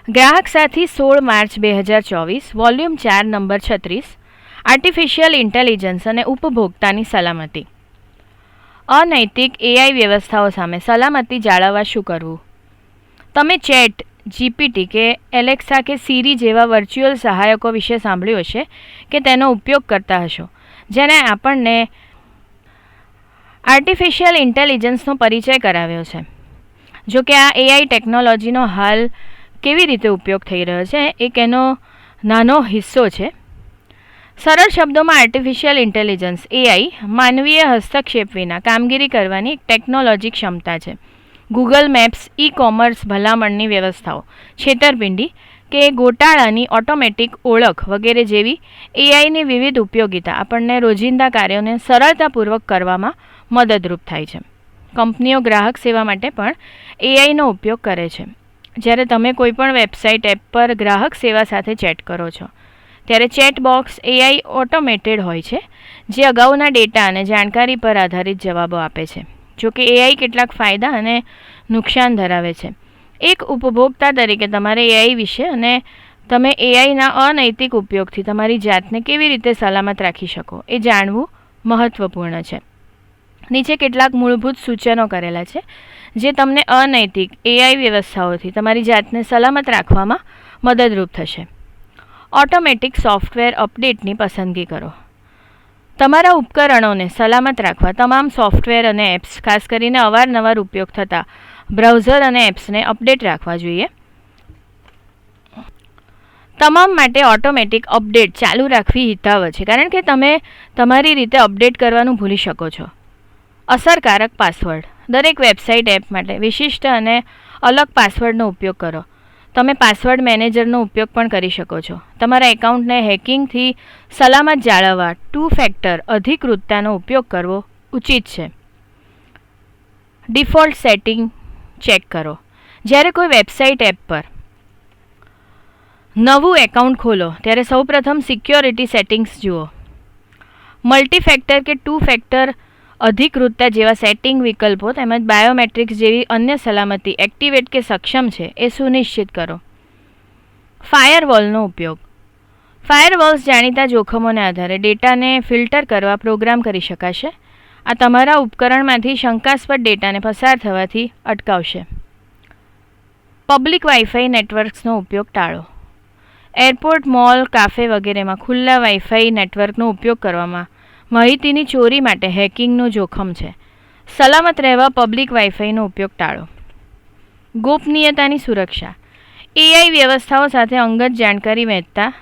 ગ્રાહક સાથી 16 March 2024, volume 4, number 36, artificial intelligence અને ઉપભોક્તાની સલામતી. અનૈતિક એઆઈ વ્યવસ્થાઓ સામે સલામતી જાળવવા શું કરવું? તમે ચેટ જીપીટી કે એલેક્સા કે સીરી જેવા વર્ચ્યુઅલ સહાયકો વિશે સાંભળ્યું હશે કે તેનો ઉપયોગ કરતા હશો, જેને આપણને આર્ટિફિશિયલ ઇન્ટેલિજન્સનો પરિચય કરાવ્યો છે. જો કે આ એઆઈ ટેકનોલોજીનો હાલ કેવી રીતે ઉપયોગ થઈ રહ્યો છે એક એનો નાનો હિસ્સો છે. સરળ શબ્દોમાં આર્ટિફિશિયલ ઇન્ટેલિજન્સ એઆઈ માનવીય હસ્તક્ષેપ વિના કામગીરી કરવાની એક ટેકનોલોજી ક્ષમતા છે. ગૂગલ મેપ્સ, ઈ કોમર્સ ભલામણની વ્યવસ્થાઓ, છેતરપિંડી કે ગોટાળાની ઓટોમેટિક ઓળખ વગેરે જેવી એઆઈની વિવિધ ઉપયોગિતા આપણને રોજિંદા કાર્યોને સરળતાપૂર્વક કરવામાં મદદરૂપ થાય છે. કંપનીઓ ગ્રાહક સેવા માટે પણ એઆઈનો ઉપયોગ કરે છે. જ્યારે તમે કોઈપણ વેબસાઇટ એપ પર ગ્રાહક સેવા સાથે ચેટ કરો છો ત્યારે ચેટ બોક્સ એઆઈ ઓટોમેટેડ હોય છે, જે અગાઉના ડેટા અને જાણકારી પર આધારિત જવાબો આપે છે. જોકે એઆઈ કેટલાક ફાયદા અને નુકસાન ધરાવે છે. એક ઉપભોક્તા તરીકે તમારે એઆઈ વિશે અને તમે એઆઈના અનૈતિક ઉપયોગથી તમારી જાતને કેવી રીતે સલામત રાખી શકો એ જાણવું મહત્ત્વપૂર્ણ છે. નીચે કેટલાક મૂળભૂત સૂચનો કરેલા છે જે તમને અનૈતિક એઆઈ વ્યવસ્થાઓથી તમારી જાતને સલામત રાખવામાં મદદરૂપ થશે. ઓટોમેટિક સોફ્ટવેર અપડેટની પસંદગી કરો. તમારા ઉપકરણોને સલામત રાખવા તમામ સોફ્ટવેર અને એપ્સ, ખાસ કરીને અવારનવાર ઉપયોગ થતા બ્રાઉઝર અને એપ્સને અપડેટ રાખવા જોઈએ. તમામ માટે ઓટોમેટિક અપડેટ ચાલુ રાખવી હિતાવહ છે, કારણ કે તમે તમારી રીતે અપડેટ કરવાનું ભૂલી શકો છો. અસરકારક પાસવર્ડ. દરેક વેબસાઇટ એપ માટે વિશિષ્ટ અને અલગ પાસવર્ડનો ઉપયોગ કરો. તમે પાસવર્ડ મેનેજરનો ઉપયોગ પણ કરી શકો છો. તમારા એકાઉન્ટને હેકિંગથી સલામત જાળવવા 2 ફેક્ટર અધિકૃતતાનો ઉપયોગ કરવો ઉચિત છે. ડિફોલ્ટ સેટિંગ ચેક કરો. જ્યારે કોઈ વેબસાઇટ એપ પર નવું એકાઉન્ટ ખોલો ત્યારે સૌપ્રથમ સિક્યોરિટી સેટિંગ્સ જુઓ. મલ્ટી ફેક્ટર કે 2 ફેક્ટર અધિકૃતતા જેવા સેટિંગ વિકલ્પો તેમજ બાયોમેટ્રિક્સ જેવી અન્ય સલામતી એક્ટિવેટ કે સક્ષમ છે એ સુનિશ્ચિત કરો. ફાયરવોલનો ઉપયોગ. ફાયરવોલ્સ જાણીતા જોખમોને આધારે ડેટાને ફિલ્ટર કરવા પ્રોગ્રામ કરી શકાશે. આ તમારા ઉપકરણમાંથી શંકાસ્પદ ડેટાને પસાર થવાથી અટકાવશે. પબ્લિક વાઈફાઈ નેટવર્ક્સનો ઉપયોગ ટાળો. એરપોર્ટ, મોલ, કાફે વગેરેમાં ખુલ્લા વાઈફાઈ નેટવર્કનો ઉપયોગ કરવામાં માહિતીની ચોરી માટે હેકિંગનું જોખમ છે. સલામત રહેવા પબ્લિક વાઈફાઈનો ઉપયોગ ટાળો. ગોપનીયતાની સુરક્ષા. એઆઈ વ્યવસ્થાઓ સાથે અંગત જાણકારી વહેંચતા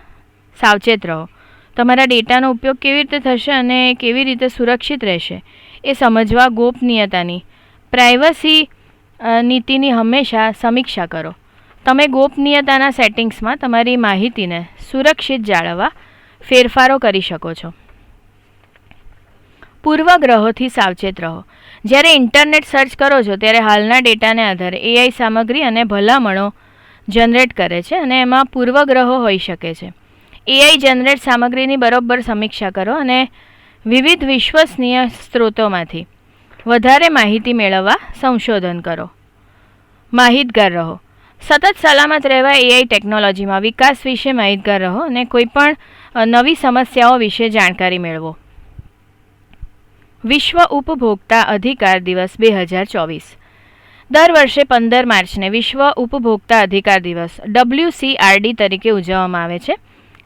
સાવચેત રહો. તમારા ડેટાનો ઉપયોગ કેવી રીતે થશે અને કેવી રીતે સુરક્ષિત રહેશે એ સમજવા ગોપનીયતાની પ્રાઇવસી નીતિની હંમેશા સમીક્ષા કરો. તમે ગોપનીયતાના સેટિંગ્સમાં તમારી માહિતીને સુરક્ષિત જાળવવા ફેરફારો કરી શકો છો. પૂર્વગ્રહોથી સાવચેત રહો. જ્યારે ઇન્ટરનેટ સર્ચ કરો છો ત્યારે હાલના ડેટાને આધારે એઆઈ સામગ્રી અને ભલામણો જનરેટ કરે છે અને એમાં પૂર્વગ્રહો હોઈ શકે છે. એઆઈ જનરેટ સામગ્રીની બરોબર સમીક્ષા કરો અને વિવિધ વિશ્વસનીય સ્ત્રોતોમાંથી વધારે માહિતી મેળવવા સંશોધન કરો. માહિતગાર રહો. સતત સલામત રહેવા એઆઈ ટેકનોલોજીમાં વિકાસ વિશે માહિતગાર રહો અને કોઈપણ નવી સમસ્યાઓ વિશે જાણકારી મેળવો. વિશ્વ ઉપભોક્તા અધિકાર દિવસ 2024. દર વર્ષે 15 માર્ચને વિશ્વ ઉપભોક્તા અધિકાર દિવસ WCRD તરીકે ઉજવવામાં આવે છે,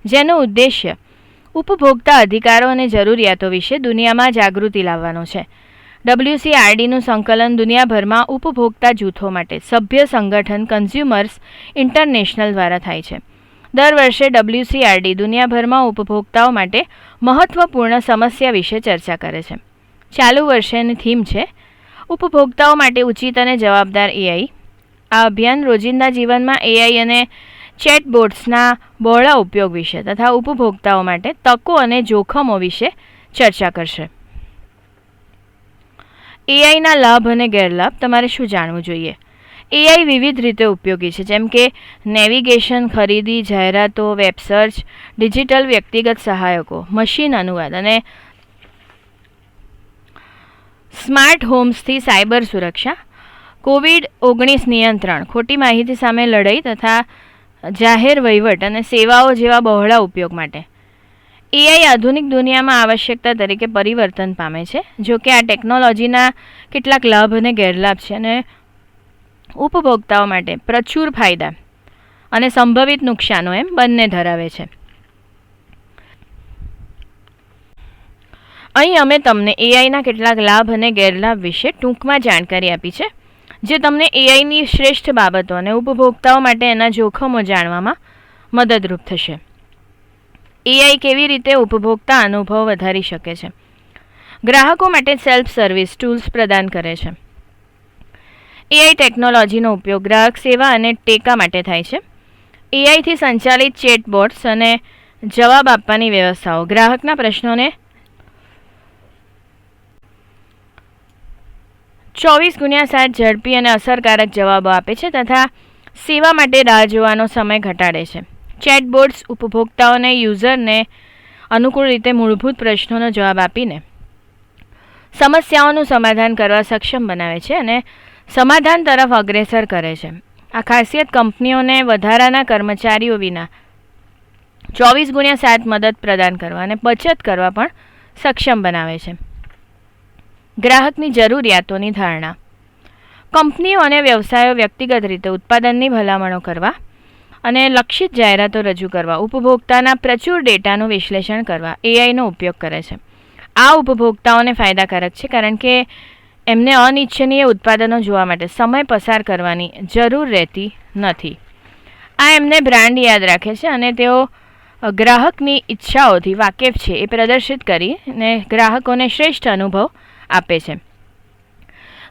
જેનો ઉદ્દેશ્ય ઉપભોક્તા અધિકારો અને જરૂરિયાતો વિશે દુનિયામાં જાગૃતિ લાવવાનો છે. WCRDનું સંકલન દુનિયાભરમાં ઉપભોક્તા જૂથો માટે સભ્ય સંગઠન કન્ઝ્યુમર્સ ઇન્ટરનેશનલ દ્વારા થાય છે. દર વર્ષે WCRD દુનિયાભરમાં ઉપભોક્તાઓ માટે મહત્ત્વપૂર્ણ સમસ્યા વિશે ચર્ચા કરે છે. ચાલુ વર્ષેની થીમ છે ઉપભોક્તાઓ માટે ઉચિત અને જવાબદાર એઆઈ. આ અભિયાન રોજિંદા જીવનમાં એઆઈ અને ચેટબોટ્સના બહોળા ઉપયોગ વિશે તથા ઉપભોક્તાઓ માટે તકો અને જોખમો વિશે ચર્ચા કરશે. એઆઈના લાભ અને ગેરલાભ. તમારે શું જાણવું જોઈએ? એઆઈ વિવિધ રીતે ઉપયોગી છે, જેમ કે નેવિગેશન, ખરીદી, જાહેરાતો, વેબ સર્ચ, ડિજિટલ વ્યક્તિગત સહાયકો, મશીન અનુવાદ અને સ્માર્ટ હોમ્સથી સાયબર સુરક્ષા, COVID-19 નિયંત્રણ, ખોટી માહિતી સામે લડાઈ તથા જાહેર વહીવટ અને સેવાઓ જેવા બહોળા ઉપયોગ માટે એઆઈ આધુનિક દુનિયામાં આવશ્યકતા તરીકે પરિવર્તન પામે છે. જો કે આ ટેકનોલોજીના કેટલાક લાભ અને ગેરલાભ છે અને ઉપભોક્તાઓ માટે પ્રચુર ફાયદા અને સંભવિત નુકસાનો એમ બંને ધરાવે છે. અહીં અમે તમને એઆઈના કેટલાક લાભ અને ગેરલાભ વિશે ટૂંકમાં જાણકારી આપી છે, જે તમને એઆઈની શ્રેષ્ઠ બાબતો અને ઉપભોક્તાઓ માટે એના જોખમો જાણવામાં મદદરૂપ થશે. એઆઈ કેવી રીતે ઉપભોક્તા અનુભવ વધારી શકે છે? ગ્રાહકો માટે સેલ્ફ સર્વિસ ટૂલ્સ પ્રદાન કરે છે. એઆઈ ટેકનોલોજીનો ઉપયોગ ગ્રાહક સેવા અને ટેકા માટે થાય છે. એઆઈથી સંચાલિત ચેટબોટ્સ અને જવાબ આપવાની વ્યવસ્થાઓ ગ્રાહકના પ્રશ્નોને 24/7 ઝડપી અને અસરકારક જવાબો આપે છે તથા સેવા માટે રાહ જોવાનો સમય ઘટાડે છે. ચેટબોટ્સ ઉપભોક્તાઓને યુઝરને અનુકૂળ રીતે મૂળભૂત પ્રશ્નોનો જવાબ આપીને સમસ્યાઓનું સમાધાન કરવા સક્ષમ બનાવે છે અને સમાધાન તરફ અગ્રેસર કરે છે. આ ખાસિયત કંપનીઓને વધારાના કર્મચારીઓ વિના 24/7 મદદ પ્રદાન કરવા અને બચત કરવા પણ સક્ષમ બનાવે છે. ગ્રાહકની જરૂરિયાતોની ધારણા કંપનીઓ અને વ્યવસાયો વ્યક્તિગત રીતે ઉત્પાદનની ભલામણો કરવા અને લક્ષિત જાહેરાતો રજૂ કરવા ઉપભોક્તાના પ્રચુર ડેટાનું વિશ્લેષણ કરવા એઆઈનો ઉપયોગ કરે છે. આ ઉપભોક્તાઓને ફાયદાકારક છે કારણ કે એમને અનિચ્છનીય ઉત્પાદનો જોવા માટે સમય પસાર કરવાની જરૂર રહેતી નથી. આ એમને બ્રાન્ડ યાદ રાખે છે અને તેઓ ગ્રાહકની ઈચ્છાઓથી વાકેફ છે એ પ્રદર્શિત કરીને ગ્રાહકોને શ્રેષ્ઠ અનુભવ આપે છે.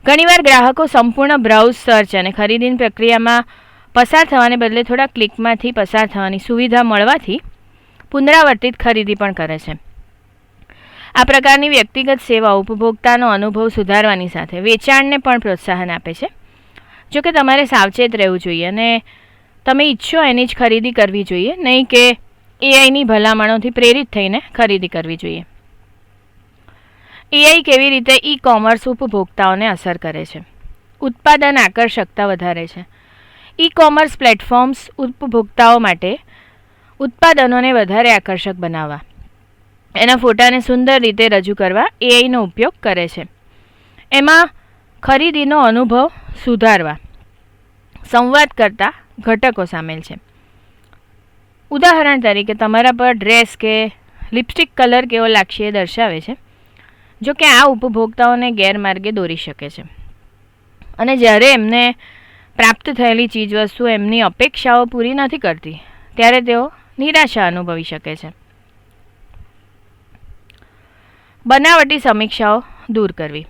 ઘણીવાર ગ્રાહકો સંપૂર્ણ બ્રાઉઝ સર્ચ અને ખરીદીની પ્રક્રિયામાં પસાર થવાને બદલે થોડા ક્લિકમાંથી પસાર થવાની સુવિધા મળવાથી પુનરાવર્તિત ખરીદી પણ કરે છે. આ પ્રકારની વ્યક્તિગત સેવા ઉપભોક્તાનો અનુભવ સુધારવાની સાથે વેચાણને પણ પ્રોત્સાહન આપે છે. જો કે તમારે સાવચેત રહેવું જોઈએ અને તમે ઈચ્છો એની જ ખરીદી કરવી જોઈએ, નહીં કે એઆઈની ભલામણોથી પ્રેરિત થઈને ખરીદી કરવી જોઈએ. એઆઈ કેવી રીતે ઈ કોમર્સ ઉપભોક્તાઓને અસર કરે છે? ઉત્પાદન આકર્ષકતા વધારે છે. ઈ કોમર્સ પ્લેટફોર્મ્સ ઉપભોક્તાઓ માટે ઉત્પાદનોને વધારે આકર્ષક બનાવવા, એના ફોટાને સુંદર રીતે રજૂ કરવા એઆઈનો ઉપયોગ કરે છે. એમાં ખરીદીનો અનુભવ સુધારવા સંવાદ કરતા ઘટકો સામેલ છે. ઉદાહરણ તરીકે તમારા પર ડ્રેસ કે લિપસ્ટિક કલર કેવો લાગશે એ દર્શાવે છે. જો કે આ ઉપભોક્તાઓને ગેરમાર્ગે દોરી શકે છે અને જ્યારે એમને પ્રાપ્ત થયેલી ચીજવસ્તુ એમની અપેક્ષાઓ પૂરી નથી કરતી ત્યારે તેઓ નિરાશા અનુભવી શકે છે. બનાવટી સમીક્ષાઓ દૂર કરવી.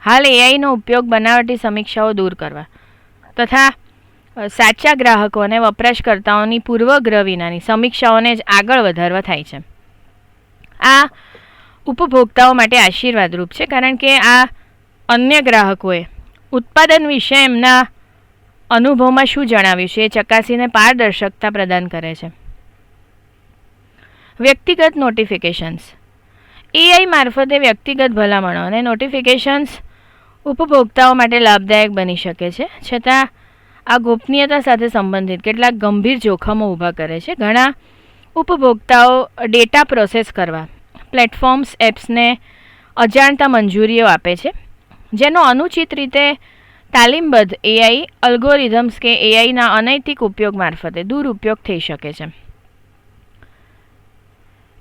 હાલ એઆઈનો ઉપયોગ બનાવટી સમીક્ષાઓ દૂર કરવા તથા સાચા ગ્રાહકો અને વપરાશકર્તાઓની પૂર્વગ્રહ વિનાની સમીક્ષાઓને જ આગળ વધારવા થાય છે. આ ઉપભોક્તાઓ માટે આશીર્વાદરૂપ છે કારણ કે આ અન્ય ગ્રાહકોએ ઉત્પાદન વિશે એમના અનુભવમાં શું જણાવ્યું છે એ ચકાસીને પારદર્શકતા પ્રદાન કરે છે. વ્યક્તિગત નોટિફિકેશન્સ. એઆઈ મારફતે વ્યક્તિગત ભલામણો અને નોટિફિકેશન્સ ઉપભોક્તાઓ માટે લાભદાયક બની શકે છે, છતાં આ ગોપનીયતા સાથે સંબંધિત કેટલાક ગંભીર જોખમો ઊભા કરે છે. ઘણા ઉપભોક્તાઓ ડેટા પ્રોસેસ કરવા પ્લેટફોર્મ્સ એપ્સને અજાણતા મંજૂરીઓ આપે છે, જેનો અનુચિત રીતે તાલીમબદ્ધ એઆઈ અલ્ગોરિધમ્સ કે એઆઈના અનૈતિક ઉપયોગ મારફતે દુરુપયોગ થઈ શકે છે.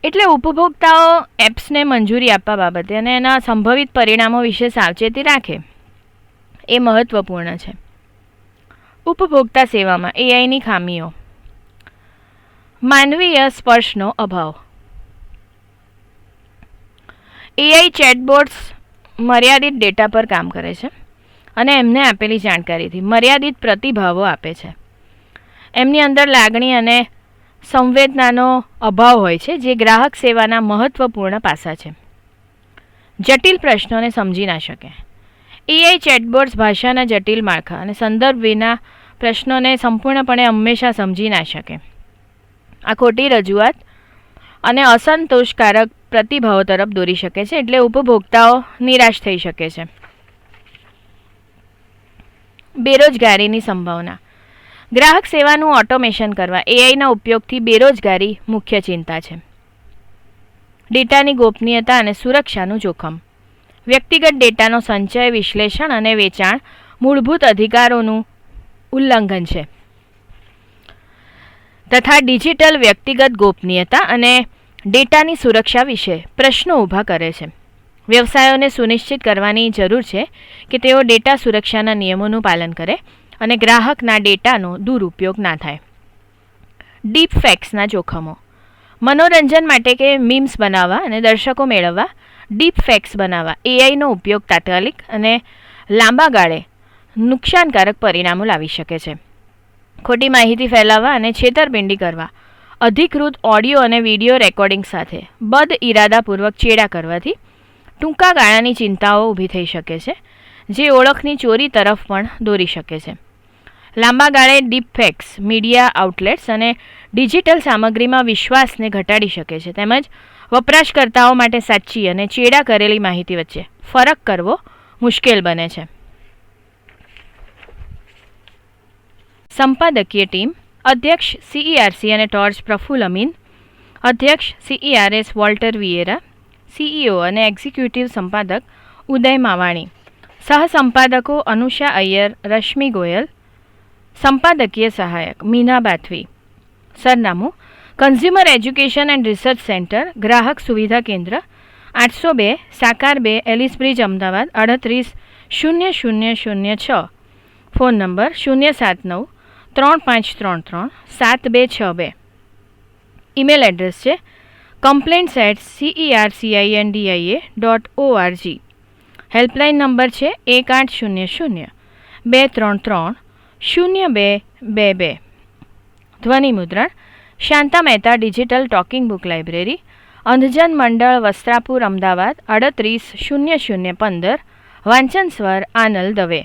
એટલે ઉપભોક્તાઓ એપ્સને મંજૂરી આપવા બાબતે અને એના સંભવિત પરિણામો વિશે સાવચેતી રાખે એ મહત્ત્વપૂર્ણ છે. ઉપભોક્તા સેવામાં એઆઈની ખામીઓ. માનવીય સ્પર્શનો અભાવ. એઆઈ ચેટબોટ્સ મર્યાદિત ડેટા પર કામ કરે છે અને એમને આપેલી જાણકારીથી મર્યાદિત પ્રતિભાવો આપે છે. એમની અંદર લાગણી અને સંવેદનાનો અભાવ હોય છે, જે ગ્રાહક સેવાના મહત્ત્વપૂર્ણ પાસા છે. જટિલ પ્રશ્નોને સમજી ના શકે. એઆઈ ચેટબોટ્સ ભાષાના જટિલ માળખા અને સંદર્ભ વિના પ્રશ્નોને સંપૂર્ણપણે હંમેશા સમજી ના શકે. આ ખોટી રજૂઆત અને અસંતોષકારક પ્રતિભાવો તરફ દોરી શકે છે, એટલે ઉપભોક્તાઓ નિરાશ થઈ શકે છે. બેરોજગારીની સંભાવના. ગ્રાહક સેવાનું ઓટોમેશન કરવા એઆઈના ઉપયોગથી બેરોજગારી મુખ્ય ચિંતા છે. ડેટાની ગોપનીયતા અને સુરક્ષાનું જોખમ. વ્યક્તિગત ડેટાનો સંચય, વિશ્લેષણ અને વેચાણ મૂળભૂત અધિકારોનું ઉલ્લંઘન છે તથા ડિજિટલ વ્યક્તિગત ગોપનીયતા અને ડેટાની સુરક્ષા વિશે પ્રશ્નો ઊભા કરે છે. વ્યવસાયોને સુનિશ્ચિત કરવાની જરૂર છે કે તેઓ ડેટા સુરક્ષાના નિયમોનું પાલન કરે અને ગ્રાહકના ડેટાનો દુરુપયોગ ના થાય. ડીપ ફેક્ટ્સના જોખમો. મનોરંજન માટે કે મીમ્સ બનાવવા અને દર્શકો મેળવવા ડીપ ફેક્ટ્સ બનાવવા એઆઈનો ઉપયોગ તાત્કાલિક અને લાંબા ગાળે નુકસાનકારક પરિણામો લાવી શકે છે. ખોટી માહિતી ફેલાવવા અને છેતરપિંડી કરવા અધિકૃત ઓડિયો અને વિડીયો રેકોર્ડિંગ સાથે બદ ઇરાદાપૂર્વક ચેડા કરવાથી ટૂંકા ગાળાની ચિંતાઓ ઊભી થઈ શકે છે, જે ઓળખની ચોરી તરફ પણ દોરી શકે છે. લાંબા ગાળે ડીપ ફેક્ટ્સ મીડિયા આઉટલેટ્સ અને ડિજિટલ સામગ્રીમાં વિશ્વાસને ઘટાડી શકે છે તેમજ વપરાશકર્તાઓ માટે સાચી અને ચેડા કરેલી માહિતી વચ્ચે ફરક કરવો મુશ્કેલ બને છે. સંપાદકીય ટીમ. અધ્યક્ષ CERC અને ટોર્ચ પ્રફુલ અમીન, અધ્યક્ષ CERS વોલ્ટર વિયેરા, CEO અને એક્ઝિક્યુટિવ સંપાદક ઉદય માવાણી, સહસંપાદકો અનુષા અય્યર, રશ્મિ ગોયલ, સંપાદકીય સહાયક મીના બાથવી. સરનામું: consumer education and research centre, ગ્રાહક સુવિધા કેન્દ્ર, 802 Sakar 2, Ellisbridge, Ahmedabad 380006. Phone number 079-3533-7262. Email address છે complaints@cercindia.org. હેલ્પલાઇન નંબર છે 1800-233-0222. ધ્વનિ મુદ્રણ Shanta Mehta, digital talking book library, Andhjan Mandal, Vastrapur, Ahmedabad 380015. વાંચન સ્વર આનલ દવે.